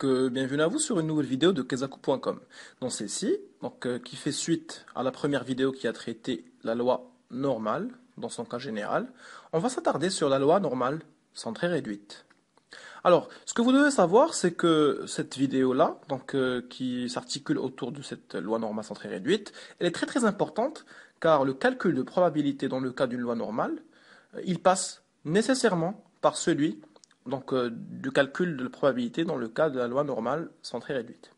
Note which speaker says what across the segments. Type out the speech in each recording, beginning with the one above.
Speaker 1: Bienvenue à vous sur une nouvelle vidéo de Kezaku.com. Dans celle-ci, qui fait suite à la première vidéo qui a traité la loi normale, dans son cas général, on va s'attarder sur la loi normale centrée réduite. Alors, ce que vous devez savoir, c'est que cette vidéo-là, qui s'articule autour de cette loi normale centrée réduite, elle est très importante, car le calcul de probabilité dans le cas d'une loi normale, il passe nécessairement par celui du calcul de la probabilité dans le cas de la loi normale centrée réduite.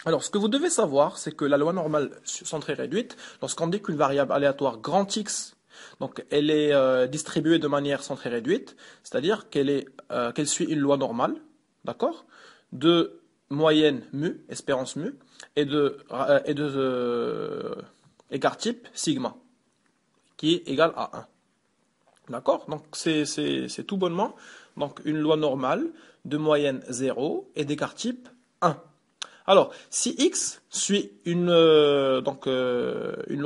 Speaker 1: Alors, ce que vous devez savoir, c'est que la loi normale centrée réduite, lorsqu'on dit qu'une variable aléatoire grand X, elle est distribuée de manière centrée réduite, c'est-à-dire qu'elle suit une loi normale, d'accord, de moyenne mu, espérance mu, et de écart type sigma, qui est égal à 1. D'accord? Donc c'est tout bonnement une loi normale de moyenne 0 et d'écart type 1. Alors, si x suit une loi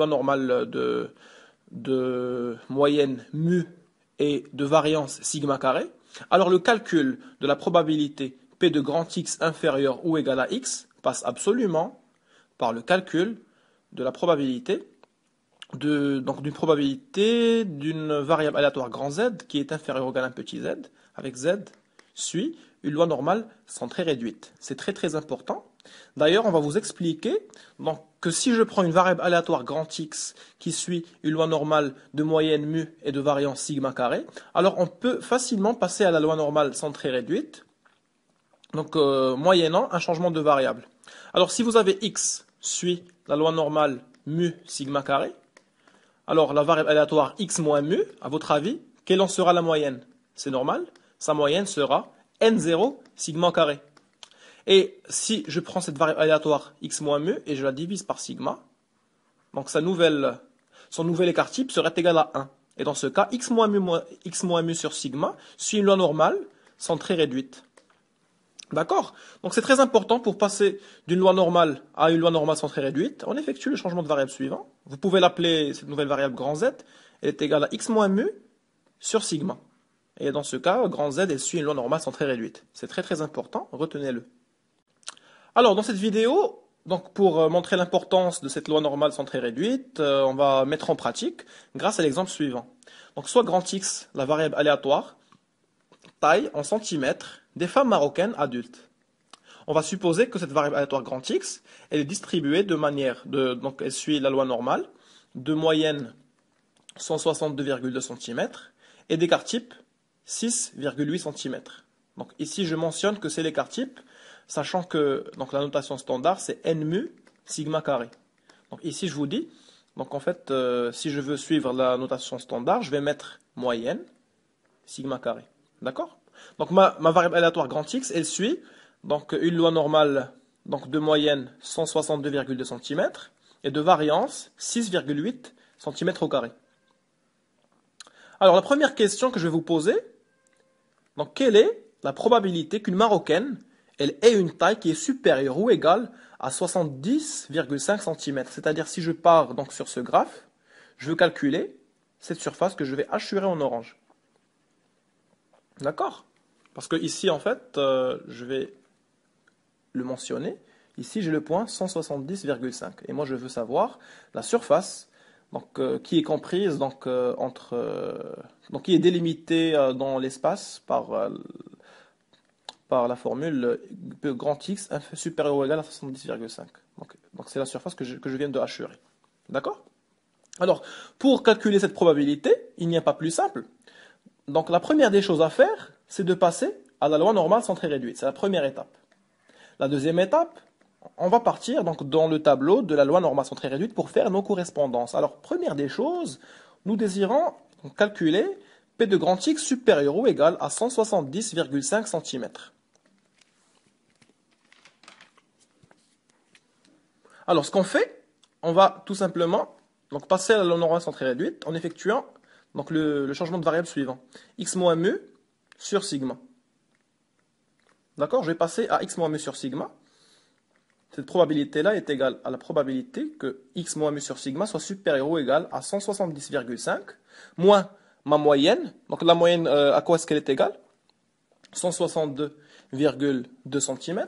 Speaker 1: normale de moyenne mu et de variance sigma carré, alors le calcul de la probabilité p de grand X inférieur ou égal à x passe absolument par le calcul de la probabilité d'une probabilité d'une variable aléatoire grand Z qui est inférieure ou égal à un petit z, avec Z suit une loi normale centrée réduite. C'est très important. D'ailleurs, on va vous expliquer que si je prends une variable aléatoire grand X qui suit une loi normale de moyenne mu et de variance sigma carré, alors on peut facilement passer à la loi normale centrée réduite, moyennant un changement de variable. Alors si vous avez X suit la loi normale mu sigma carré, alors la variable aléatoire x moins mu, à votre avis, quelle en sera la moyenne? C'est normal, sa moyenne sera n0 sigma carré. Et si je prends cette variable aléatoire x moins mu et je la divise par sigma, donc son nouvel écart type serait égal à 1. Et dans ce cas, x moins mu sur sigma suit une loi normale centrée réduite. D'accord? Donc c'est très important pour passer d'une loi normale à une loi normale centrée réduite. On effectue le changement de variable suivant. Vous pouvez l'appeler, cette nouvelle variable grand Z, elle est égale à x moins mu sur sigma. Et dans ce cas, grand Z, elle suit une loi normale centrée réduite. C'est très important, retenez-le. Alors dans cette vidéo, pour montrer l'importance de cette loi normale centrée réduite, on va mettre en pratique grâce à l'exemple suivant. Donc soit grand X, la variable aléatoire, taille en centimètres, des femmes marocaines adultes. On va supposer que cette variable aléatoire grand X, elle est distribuée de manière elle suit la loi normale, de moyenne 162,2 cm et d'écart type 6,8 cm. Donc ici je mentionne que c'est l'écart type, sachant que la notation standard c'est n mu sigma carré. Donc ici je vous dis, si je veux suivre la notation standard, je vais mettre moyenne sigma carré. D'accord? Donc ma variable aléatoire grand X, elle suit une loi normale de moyenne 162,2 cm et de variance 6,8 cm au carré. Alors la première question que je vais vous poser, quelle est la probabilité qu'une marocaine elle ait une taille qui est supérieure ou égale à 70,5 cm? C'est-à-dire si je pars sur ce graphe, je veux calculer cette surface que je vais hachurer en orange. D'accord? Parce que ici, je vais le mentionner. Ici, j'ai le point 170,5. Et moi, je veux savoir la surface qui est comprise, qui est délimitée dans l'espace par la formule grand X supérieur ou égal à 70,5. Donc, c'est la surface que je viens de hachurer. D'accord? Alors, pour calculer cette probabilité, il n'y a pas plus simple. Donc la première des choses à faire, c'est de passer à la loi normale centrée réduite. C'est la première étape. La deuxième étape, on va partir dans le tableau de la loi normale centrée réduite pour faire nos correspondances. Alors première des choses, nous désirons calculer P de grand X supérieur ou égal à 170,5 cm. Alors ce qu'on fait, on va tout simplement passer à la loi normale centrée réduite en effectuant le changement de variable suivant. X moins mu sur sigma. D'accord? Je vais passer à x moins mu sur sigma. Cette probabilité-là est égale à la probabilité que x moins mu sur sigma soit supérieur ou égal à 170,5 moins ma moyenne. Donc la moyenne, à quoi est-ce qu'elle est égale? 162 6,2 cm,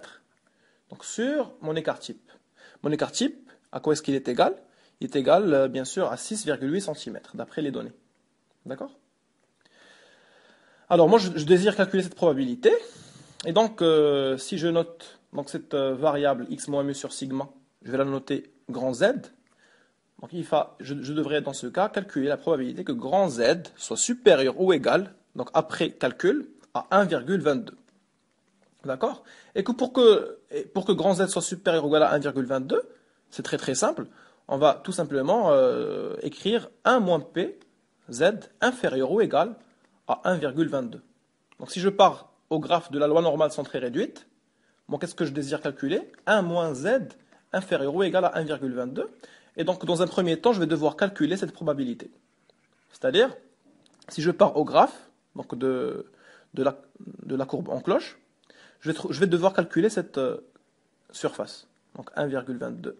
Speaker 1: donc sur mon écart type. Mon écart type, à quoi est-ce qu'il est égal? Il est égal, bien sûr, à 6,8 cm, d'après les données. D'accord? Alors, moi, je désire calculer cette probabilité. Et donc, si je note donc, cette variable x moins mu sur sigma, je vais la noter grand Z. Donc, je devrais, dans ce cas, calculer la probabilité que grand Z soit supérieur ou égal, donc après calcul, à 1,22. D'accord? Et que pour que grand Z soit supérieur ou égal à 1,22, c'est très très simple. On va tout simplement écrire 1 moins P, Z inférieur ou égal à 1,22. Donc si je pars au graphe de la loi normale centrée réduite, bon, qu'est-ce que je désire calculer? 1 moins Z inférieur ou égal à 1,22. Et donc dans un premier temps, je vais devoir calculer cette probabilité. C'est-à-dire, si je pars au graphe donc de la courbe en cloche, je vais devoir calculer cette surface. Donc 1,22.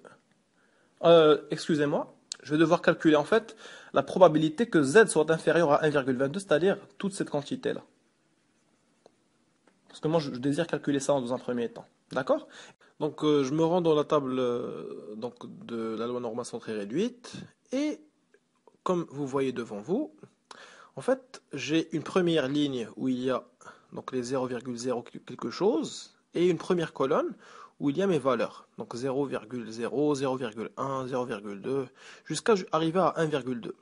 Speaker 1: Excusez-moi, je vais devoir calculer en fait la probabilité que Z soit inférieur à 1,22, c'est-à-dire toute cette quantité-là. Parce que moi, je désire calculer ça dans un premier temps. D'accord? Donc, je me rends dans la table donc, de la loi normale centrée réduite. Et comme vous voyez devant vous, en fait, j'ai une première ligne où il y a donc, les 0,0 quelque chose et une première colonne où il y a mes valeurs. Donc 0,0, 0,1, 0,2 jusqu'à arriver à 1,2.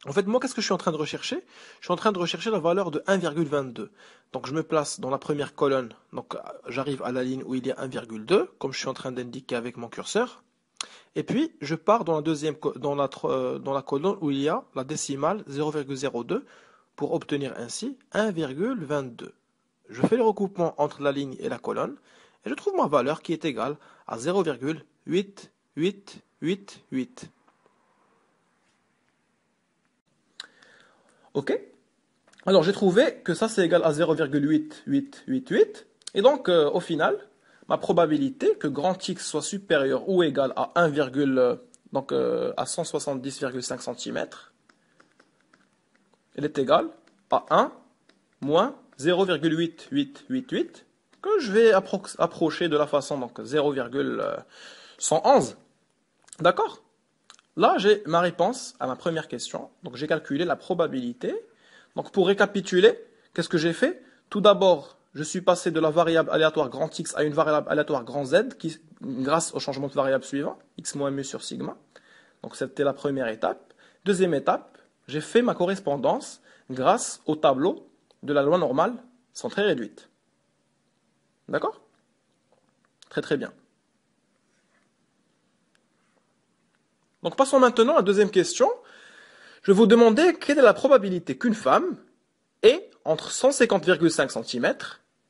Speaker 1: En fait, moi, qu'est-ce que je suis en train de rechercher? Je suis en train de rechercher la valeur de 1,22. Donc, je me place dans la première colonne. Donc, j'arrive à la ligne où il y a 1,2, comme je suis en train d'indiquer avec mon curseur. Et puis, je pars dans la colonne où il y a la décimale 0,02 pour obtenir ainsi 1,22. Je fais le recoupement entre la ligne et la colonne et je trouve ma valeur qui est égale à 0,8888. Ok? Alors j'ai trouvé que ça c'est égal à 0,8888 et donc au final, ma probabilité que grand X soit supérieur ou égal à 1, donc à 170,5 cm, elle est égale à 1 moins 0,8888 que je vais approcher de la façon donc 0,111. D'accord? Là, j'ai ma réponse à ma première question. Donc j'ai calculé la probabilité. Donc pour récapituler, qu'est-ce que j'ai fait? Tout d'abord, je suis passé de la variable aléatoire grand X à une variable aléatoire grand Z grâce au changement de variable suivant, x moins mu sur sigma. Donc c'était la première étape. Deuxième étape, j'ai fait ma correspondance grâce au tableau de la loi normale centrée réduite. D'accord? Très très bien. Donc passons maintenant à la deuxième question. Je vais vous demander quelle est la probabilité qu'une femme ait entre 150,5 cm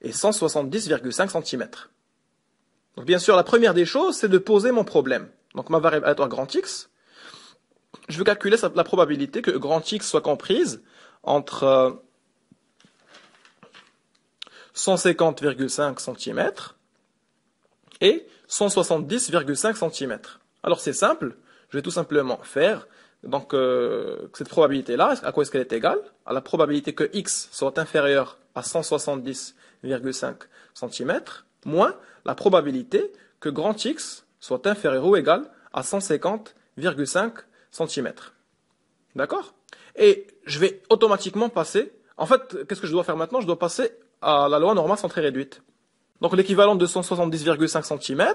Speaker 1: et 170,5 cm. Donc bien sûr, la première des choses, c'est de poser mon problème. Donc ma variable aléatoire grand X, je veux calculer la probabilité que grand X soit comprise entre 150,5 cm et 170,5 cm. Alors c'est simple, je vais tout simplement faire donc cette probabilité-là, à quoi est-ce qu'elle est égale? À la probabilité que x soit inférieur à 170,5 cm moins la probabilité que grand X soit inférieur ou égal à 150,5 cm. D'accord? Et je vais automatiquement passer, en fait, qu'est-ce que je dois faire maintenant? Je dois passer à la loi normale centrée réduite. Donc l'équivalent de 170,5 cm,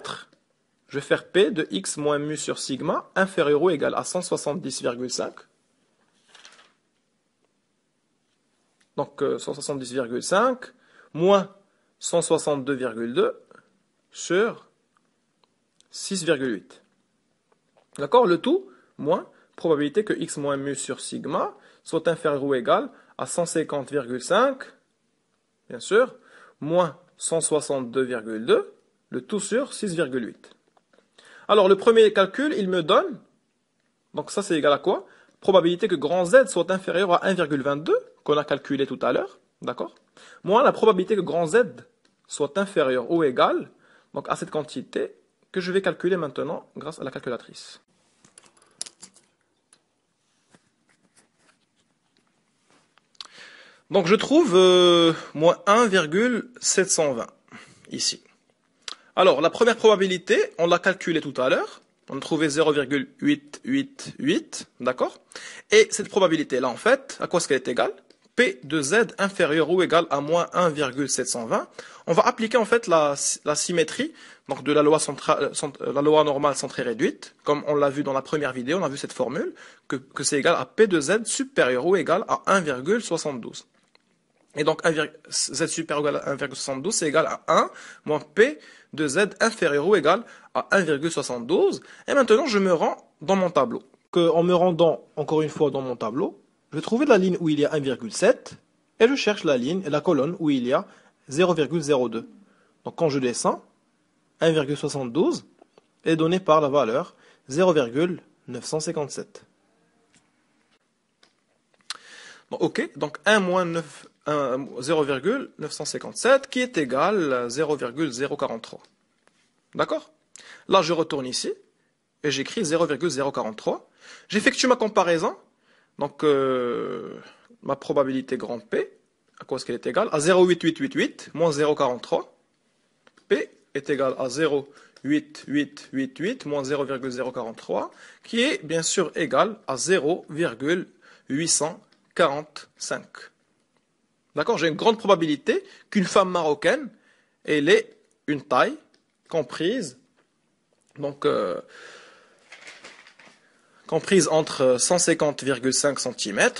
Speaker 1: je vais faire P de x moins mu sur sigma inférieur ou égal à 170,5. Donc 170,5 moins 162,2 sur 6,8. D'accord? Le tout moins probabilité que x moins mu sur sigma soit inférieur ou égal à 150,5, bien sûr, moins 162,2, le tout sur 6,8. Alors, le premier calcul, il me donne, donc ça c'est égal à quoi? Probabilité que grand Z soit inférieur à 1,22, qu'on a calculé tout à l'heure, d'accord? Moins la probabilité que grand Z soit inférieur ou égal, donc à cette quantité, que je vais calculer maintenant grâce à la calculatrice. Donc je trouve moins 1,720 ici. Alors la première probabilité, on l'a calculée tout à l'heure. On a trouvé 0,888, d'accord? Et cette probabilité-là, en fait, à quoi est-ce qu'elle est égale? P de Z inférieur ou égal à moins 1,720. On va appliquer en fait la symétrie donc de la loi, la loi normale centrée réduite. Comme on l'a vu dans la première vidéo, on a vu cette formule, que c'est égal à P de Z supérieur ou égal à 1,72. Et donc Z supérieur ou égal à 1,72, c'est égal à 1 moins P de Z inférieur ou égal à 1,72. Et maintenant, je me rends dans mon tableau. En me rendant encore une fois dans mon tableau, je vais trouver la ligne où il y a 1,7 et je cherche la ligne et la colonne où il y a 0,02. Donc quand je descends, 1,72 est donné par la valeur 0,957. Ok, donc 1 moins 0,957 qui est égal à 0,043. D'accord? Là, je retourne ici et j'écris 0,043. J'effectue ma comparaison. Donc, ma probabilité grande P, à quoi est-ce qu'elle est égale? À 0,8888 moins 0,43. P est égal à 0,8888 moins 0,043, qui est bien sûr égal à 0,845. D'accord? J'ai une grande probabilité qu'une femme marocaine, elle ait une taille comprise, donc, comprise entre 150,5 cm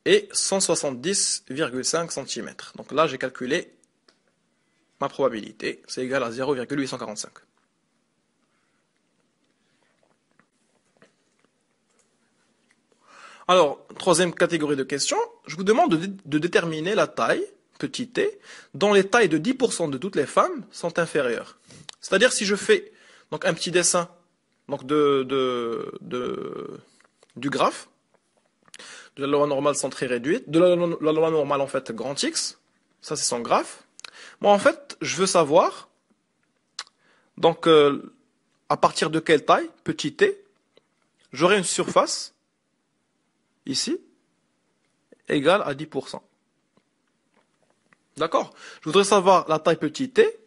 Speaker 1: et 170,5 cm. Donc là, j'ai calculé ma probabilité, c'est égal à 0,845. Alors, troisième catégorie de questions, je vous demande de déterminer la taille, petit t, dont les tailles de 10% de toutes les femmes sont inférieures. C'est-à-dire si je fais donc, un petit dessin donc du graphe, de la loi normale centrée réduite, de la loi normale en fait grand X, ça c'est son graphe. Moi en fait, je veux savoir, donc à partir de quelle taille, petit t, j'aurai une surface, ici, égale à 10%. D'accord? Je voudrais savoir la taille petit t,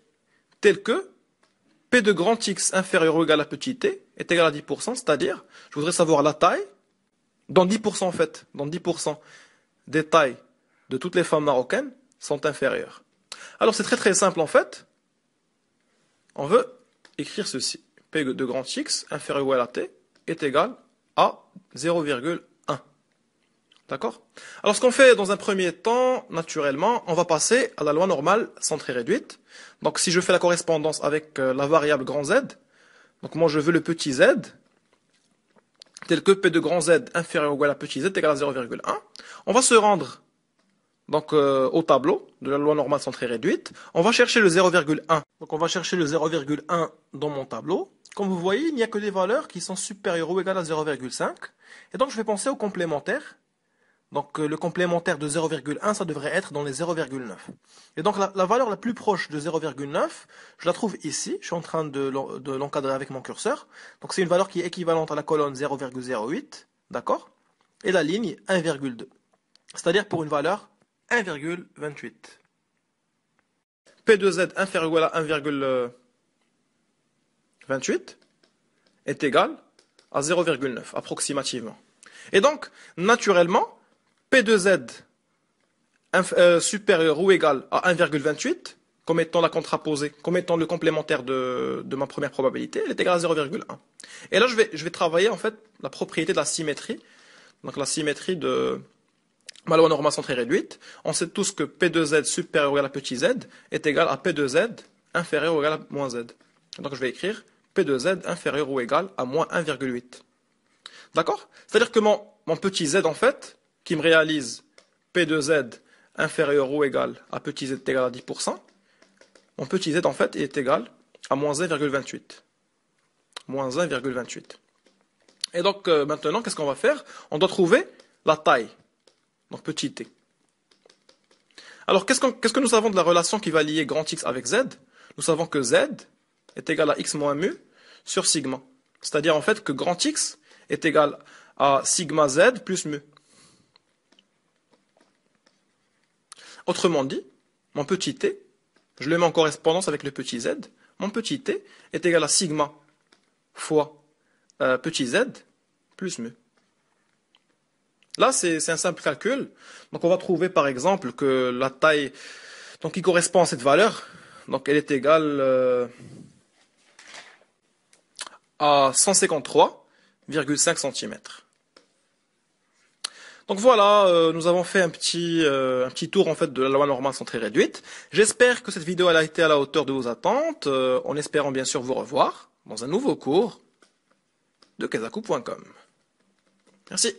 Speaker 1: telle que P de grand X inférieur ou égal à petit t est égal à 10%, c'est-à-dire, je voudrais savoir la taille, dans 10% en fait, dans 10% des tailles de toutes les femmes marocaines sont inférieures. Alors c'est très très simple en fait, on veut écrire ceci, P de grand X inférieur ou égal à t est égal à 0,1. D'accord? Alors ce qu'on fait dans un premier temps, naturellement, on va passer à la loi normale centrée réduite. Donc si je fais la correspondance avec la variable grand Z, donc moi je veux le petit z, tel que P de grand Z inférieur ou égal à petit z est égal à 0,1. On va se rendre donc au tableau de la loi normale centrée réduite. On va chercher le 0,1. Donc on va chercher le 0,1 dans mon tableau. Comme vous voyez, il n'y a que des valeurs qui sont supérieures ou égales à 0,5. Et donc je vais penser au complémentaire. Donc le complémentaire de 0,1, ça devrait être dans les 0,9. Et donc la valeur la plus proche de 0,9, je la trouve ici. Je suis en train de l'encadrer avec mon curseur. Donc c'est une valeur qui est équivalente à la colonne 0,08, d'accord? Et la ligne 1,2. C'est-à-dire pour une valeur 1,28. P de Z inférieur ou égal à 1,28 est égal à 0,9 approximativement. Et donc, naturellement, P de Z supérieur ou égal à 1,28, comme étant la contraposée, comme étant le complémentaire de ma première probabilité, elle est égale à 0,1. Et là, je vais travailler en fait la propriété de la symétrie, donc la symétrie de ma loi normale centrée réduite. On sait tous que P de Z supérieur ou égal à petit z est égal à P de Z inférieur ou égal à moins z. Donc je vais écrire P de Z inférieur ou égal à moins 1,8. D'accord? C'est-à-dire que mon petit z, en fait, qui me réalise P de Z inférieur ou égal à petit z est égal à 10%, mon petit z, en fait, est égal à moins 1,28. Moins 1,28. Et donc, maintenant, qu'est-ce qu'on va faire? On doit trouver la taille. Donc, petit t. Alors, qu'est-ce que nous savons de la relation qui va lier grand X avec Z? Nous savons que Z est égal à X moins mu sur sigma. C'est-à-dire, en fait, que grand X est égal à sigma Z plus mu. Autrement dit, mon petit t, je le mets en correspondance avec le petit z, mon petit t est égal à sigma fois petit z plus mu. Là, c'est un simple calcul. Donc, on va trouver par exemple que la taille donc, qui correspond à cette valeur, donc elle est égale à 153,5 cm. Donc voilà, nous avons fait un petit tour en fait de la loi normale centrée réduite. J'espère que cette vidéo elle a été à la hauteur de vos attentes, en espérant bien sûr vous revoir dans un nouveau cours de kezaku.com. Merci.